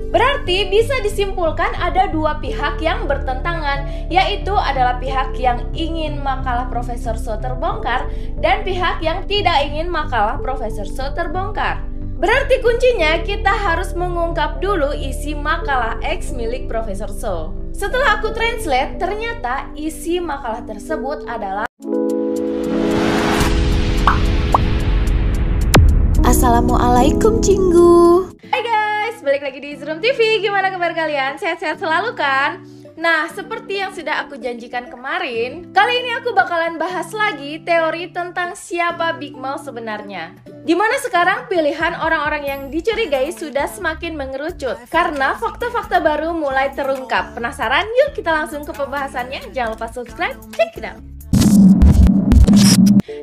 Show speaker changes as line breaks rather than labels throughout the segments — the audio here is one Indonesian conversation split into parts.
Berarti bisa disimpulkan ada dua pihak yang bertentangan, yaitu adalah pihak yang ingin makalah Profesor So terbongkar dan pihak yang tidak ingin makalah Profesor So terbongkar. Berarti kuncinya kita harus mengungkap dulu isi makalah X milik Profesor So. Setelah aku translate, ternyata isi makalah tersebut adalah
Assalamualaikum Cinggu.
Hai guys, balik lagi di Zroom TV. Gimana kabar kalian? Sehat-sehat selalu kan? Nah, seperti yang sudah aku janjikan kemarin, kali ini aku bakalan bahas lagi teori tentang siapa Big Mouth sebenarnya. Dimana sekarang pilihan orang-orang yang dicurigai sudah semakin mengerucut karena fakta-fakta baru mulai terungkap. Penasaran? Yuk kita langsung ke pembahasannya. Jangan lupa subscribe, check it out.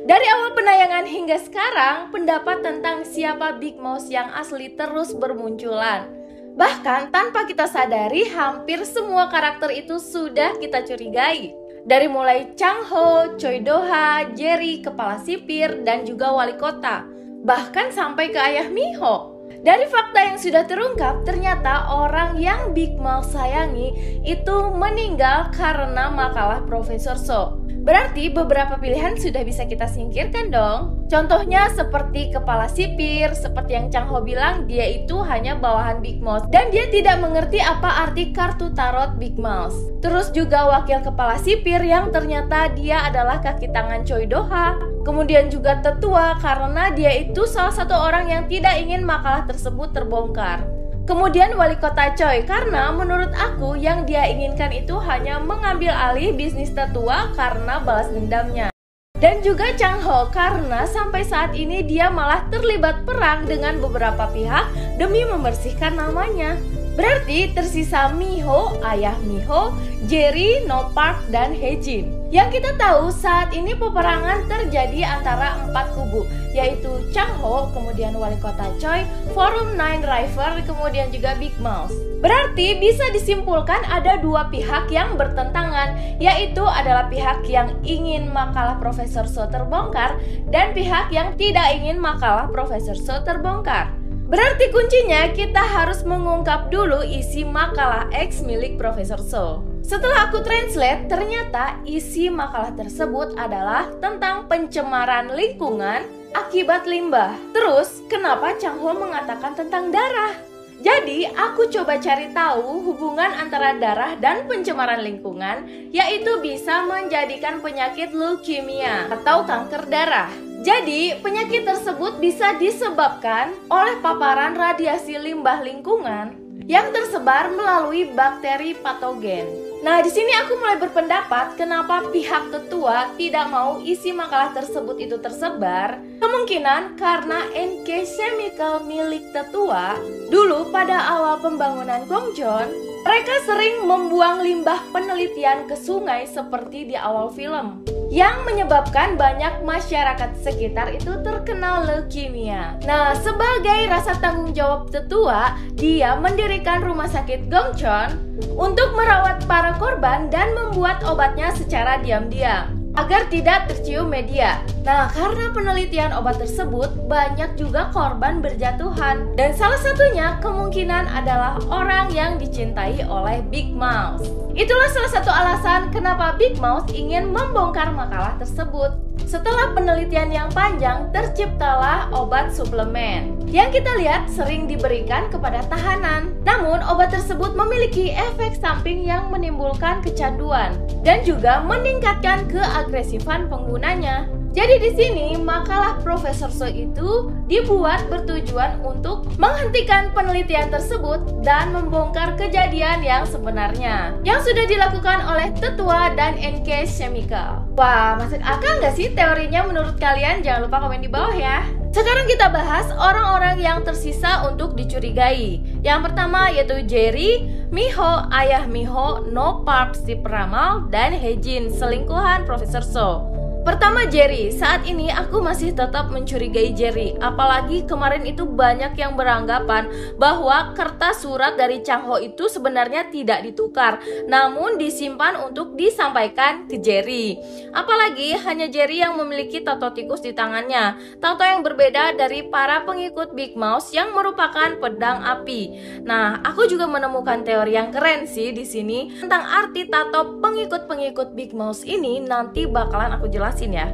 Dari awal penayangan hingga sekarang, pendapat tentang siapa Big Mouth yang asli terus bermunculan. Bahkan tanpa kita sadari, hampir semua karakter itu sudah kita curigai. Dari mulai Chang Ho, Choi Do-ha, Jerry, kepala sipir, dan juga wali kota. Bahkan sampai ke ayah Miho. Dari fakta yang sudah terungkap, ternyata orang yang Big Mouth sayangi itu meninggal karena makalah Profesor So. Berarti beberapa pilihan sudah bisa kita singkirkan dong. Contohnya seperti kepala sipir, seperti yang Chang Ho bilang, dia itu hanya bawahan Big Mouth dan dia tidak mengerti apa arti kartu tarot Big Mouth. Terus juga wakil kepala sipir yang ternyata dia adalah kaki tangan Choi Do-ha. Kemudian juga tetua karena dia itu salah satu orang yang tidak ingin makalah tersebut terbongkar. Kemudian wali kota Choi karena menurut aku yang dia inginkan itu hanya mengambil alih bisnis tetua karena balas dendamnya. Dan juga Chang Ho karena sampai saat ini dia malah terlibat perang dengan beberapa pihak demi membersihkan namanya. Berarti tersisa Miho, ayah Miho, Jerry, No Park, dan Hejin. Yang kita tahu saat ini peperangan terjadi antara 4 kubu, yaitu Chang Ho, kemudian wali kota Choi, Forum Nine River, kemudian juga Big Mouth. Berarti bisa disimpulkan ada dua pihak yang bertentangan, yaitu adalah pihak yang ingin makalah Profesor So terbongkar dan pihak yang tidak ingin makalah Profesor So terbongkar. Berarti kuncinya kita harus mengungkap dulu isi makalah X milik Profesor So. Setelah aku translate, ternyata isi makalah tersebut adalah tentang pencemaran lingkungan akibat limbah. Terus, kenapa Chang Ho mengatakan tentang darah? Jadi, aku coba cari tahu hubungan antara darah dan pencemaran lingkungan, yaitu bisa menjadikan penyakit leukemia atau kanker darah. Jadi, penyakit tersebut bisa disebabkan oleh paparan radiasi limbah lingkungan yang tersebar melalui bakteri patogen. Nah, di sini aku mulai berpendapat kenapa pihak tetua tidak mau isi makalah tersebut itu tersebar. Kemungkinan karena NK Chemical milik tetua dulu pada awal pembangunan Gongjon, mereka sering membuang limbah penelitian ke sungai seperti di awal film, yang menyebabkan banyak masyarakat sekitar itu terkena leukemia. Nah, sebagai rasa tanggung jawab tetua, dia mendirikan rumah sakit Gongjon untuk merawat para korban dan membuat obatnya secara diam-diam agar tidak tercium media. Nah, karena penelitian obat tersebut, banyak juga korban berjatuhan. Dan salah satunya kemungkinan adalah orang yang dicintai oleh Big Mouth. Itulah salah satu alasan kenapa Big Mouth ingin membongkar makalah tersebut. Setelah penelitian yang panjang, terciptalah obat suplemen yang kita lihat sering diberikan kepada tahanan. Namun, obat tersebut memiliki efek samping yang menimbulkan kecanduan dan juga meningkatkan keagresifan penggunanya. Jadi di sini makalah Profesor So itu dibuat bertujuan untuk menghentikan penelitian tersebut dan membongkar kejadian yang sebenarnya yang sudah dilakukan oleh tetua dan NK Chemical. Wah, masuk akal nggak sih teorinya menurut kalian? Jangan lupa komen di bawah ya. Sekarang kita bahas orang-orang yang tersisa untuk dicurigai. Yang pertama yaitu Jerry, Miho, ayah Miho, No Park, si peramal, dan Hejin, selingkuhan Profesor So. Pertama, Jerry. Saat ini aku masih tetap mencurigai Jerry. Apalagi kemarin itu banyak yang beranggapan bahwa kertas surat dari Chang Ho itu sebenarnya tidak ditukar, namun disimpan untuk disampaikan ke Jerry. Apalagi hanya Jerry yang memiliki tato tikus di tangannya. Tato yang berbeda dari para pengikut Big Mouse yang merupakan pedang api. Nah, aku juga menemukan teori yang keren sih di sini tentang arti tato pengikut-pengikut Big Mouse ini. Nanti bakalan aku jelasin ya.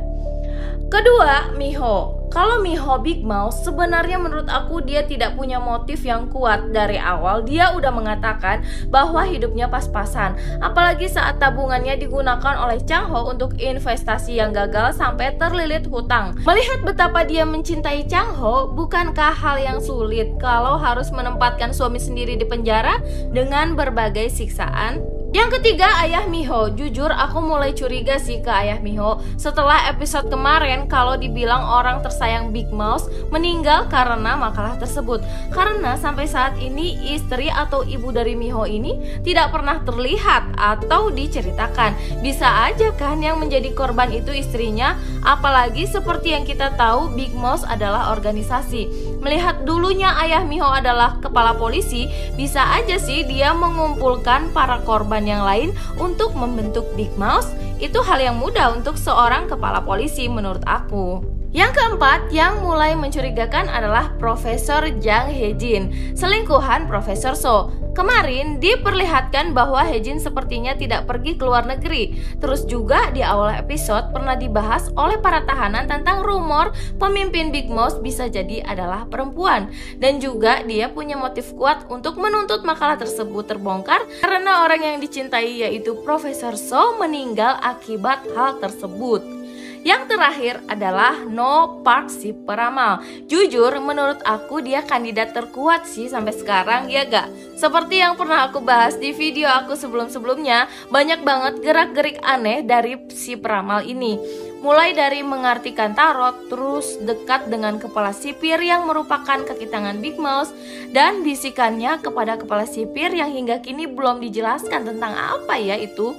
Kedua, Miho. Kalau Miho Big Mouse, sebenarnya menurut aku dia tidak punya motif yang kuat. Dari awal dia udah mengatakan bahwa hidupnya pas-pasan. Apalagi saat tabungannya digunakan oleh Chang Ho untuk investasi yang gagal sampai terlilit hutang. Melihat betapa dia mencintai Chang Ho, bukankah hal yang sulit kalau harus menempatkan suami sendiri di penjara dengan berbagai siksaan? Yang ketiga, Ayah Miho. Jujur aku mulai curiga sih ke Ayah Miho setelah episode kemarin kalau dibilang orang tersayang Big Mouse meninggal karena makalah tersebut. Karena sampai saat ini istri atau ibu dari Miho ini tidak pernah terlihat atau diceritakan. Bisa aja kan yang menjadi korban itu istrinya, apalagi seperti yang kita tahu Big Mouse adalah organisasi. Melihat dulunya Ayah Miho adalah kepala polisi, bisa aja sih dia mengumpulkan para korban yang lain untuk membentuk Big Mouse. Itu hal yang mudah untuk seorang kepala polisi menurut aku. Yang keempat yang mulai mencurigakan adalah Profesor Jang Hejin, selingkuhan Profesor So. Kemarin diperlihatkan bahwa Hejin sepertinya tidak pergi ke luar negeri. Terus juga di awal episode pernah dibahas oleh para tahanan tentang rumor pemimpin Big Mouse bisa jadi adalah perempuan. Dan juga dia punya motif kuat untuk menuntut makalah tersebut terbongkar karena orang yang dicintai yaitu Profesor So meninggal akibat hal tersebut. Yang terakhir adalah No Park si peramal. Jujur menurut aku dia kandidat terkuat sih sampai sekarang, ya gak? Seperti yang pernah aku bahas di video aku sebelum-sebelumnya, banyak banget gerak-gerik aneh dari si peramal ini. Mulai dari mengartikan tarot, terus dekat dengan kepala sipir yang merupakan kaki tangan Big Mouse, dan bisikannya kepada kepala sipir yang hingga kini belum dijelaskan tentang apa ya itu.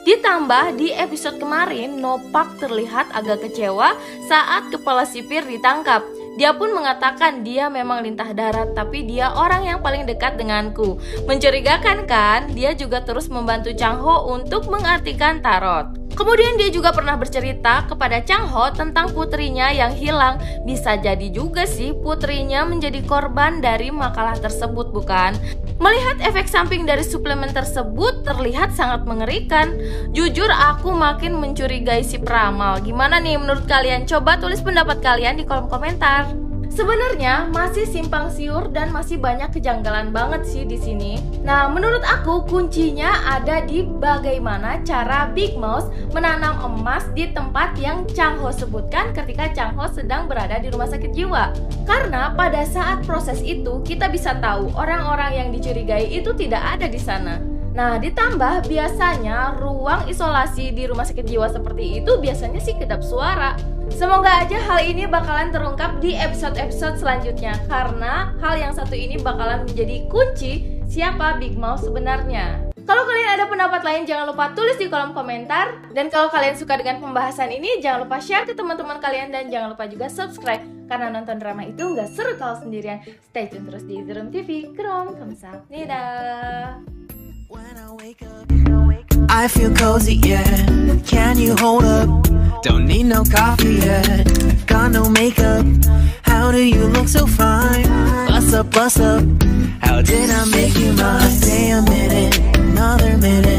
Ditambah di episode kemarin, No Park terlihat agak kecewa saat kepala sipir ditangkap. Dia pun mengatakan dia memang lintah darat, tapi dia orang yang paling dekat denganku. Mencurigakan kan? Dia juga terus membantu Chang Ho untuk mengartikan tarot. Kemudian dia juga pernah bercerita kepada Chang Ho tentang putrinya yang hilang. Bisa jadi juga sih putrinya menjadi korban dari makalah tersebut, bukan? Melihat efek samping dari suplemen tersebut terlihat sangat mengerikan. Jujur aku makin mencurigai si peramal. Gimana nih menurut kalian? Coba tulis pendapat kalian di kolom komentar. Sebenarnya masih simpang siur dan masih banyak kejanggalan banget sih di sini. Nah, menurut aku kuncinya ada di bagaimana cara Big Mouse menanam emas di tempat yang Chang Ho sebutkan ketika Chang Ho sedang berada di rumah sakit jiwa. Karena pada saat proses itu kita bisa tahu orang-orang yang dicurigai itu tidak ada di sana. Nah, ditambah biasanya ruang isolasi di rumah sakit jiwa seperti itu biasanya sih kedap suara. Semoga aja hal ini bakalan terungkap di episode-episode selanjutnya, karena hal yang satu ini bakalan menjadi kunci siapa Big Mouse sebenarnya. Kalau kalian ada pendapat lain jangan lupa tulis di kolom komentar. Dan kalau kalian suka dengan pembahasan ini jangan lupa share ke teman-teman kalian. Dan jangan lupa juga subscribe, karena nonton drama itu nggak seru kalau sendirian. Stay tune terus di Zerum TV. Krom, kamsahamnida.
I feel cozy, yeah. Can you hold up? Don't need no coffee yet. Got no makeup. How do you look so fine? Bust up, bust up. How did I make you mine? Stay a minute, another minute.